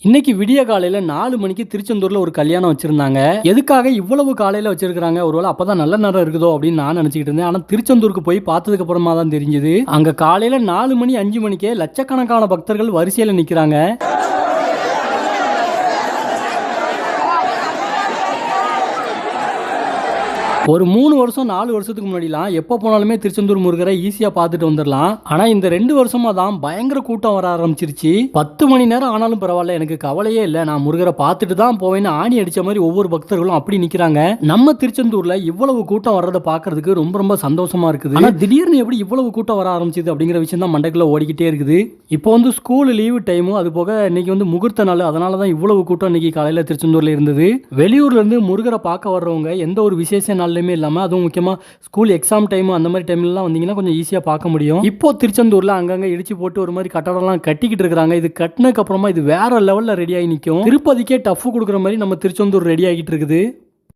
இன்னைக்கு விடிய காலையில 4 மணிக்கு திருச்செந்தூர்ல ஒரு கல்யாணம் வச்சிருந்தாங்க. எதுக்காக இவ்வளவு காலையில வச்சிருக்காங்க? ஒருவேளை அப்பதான் நல்ல நேரம் இருக்குதோ அப்படின்னு நான் நினைச்சிட்டு இருந்தேன். ஆனா திருச்செந்தூருக்கு போய் பார்த்ததுக்கு அப்புறமா தான் தெரிஞ்சது. அங்க காலையில 4 மணி 5 மணிக்கே லட்சக்கணக்கான பக்தர்கள் வரிசையில நிக்கிறாங்க. ஒரு 3 வருஷம் 4 வருஷத்துக்கு முன்னாடிலாம் எப்போ போனாலுமே திருச்செந்தூர் முருகரை ஈஸியா பார்த்துட்டு வந்துடலாம். ஆனா இந்த 2 வருஷமா தான் பயங்கர கூட்டம் வர ஆரம்பிச்சிருச்சு. 10 மணி நேரம் ஆனாலும் பரவாயில்ல, எனக்கு கவலையே இல்லை, நான் முருகரை பார்த்துட்டு தான் போவேன்னு ஆணி அடிச்ச மாதிரி ஒவ்வொரு பக்தர்களும் அப்படி நிக்கிறாங்க. நம்ம திருச்செந்தூர்ல இவ்வளவு கூட்டம் வர்றதை பார்க்கறதுக்கு ரொம்ப ரொம்ப சந்தோஷமா இருக்குது. ஆனா திடீர்னு எப்படி இவ்வளவு கூட்டம் வர ஆரம்பிச்சது அப்படிங்கிற விஷயம் தான் மண்டைக்குள்ள ஓடிக்கிட்டே இருக்குது. இப்போ ஸ்கூல் லீவு டைமும் அது போக இன்னைக்கு முகூர்த்த நாள், அதனால தான் இவ்வளவு கூட்டம் இன்னைக்கு காலையில திருச்செந்தூர்ல இருந்தது. வெளியூர்ல இருந்து முருகரை பார்க்க வர்றவங்க எந்த ஒரு விசேஷ நாள் இல்லாம, அதுவும் முக்கியமா ஸ்கூல் எக்ஸாம் டைம் அந்த மாதிரி டைம்லாம் வந்தீங்கன்னா கொஞ்சம் ஈஸியா பார்க்க முடியும். இப்போ திருச்செந்தூர்ல அங்கங்க இடிச்சு போட்டு ஒரு மாதிரி கட்டடம்லாம் கட்டிக்கிட்டு இருக்காங்க. இது கட்டினதுக்கு அப்புறமா இது வேற லெவல்ல ரெடி ஆகி நிற்கும். திருப்பதிக்கே டஃப் கொடுக்குற மாதிரி நம்ம திருச்செந்தூர் ரெடி ஆகிட்டு இருக்குது.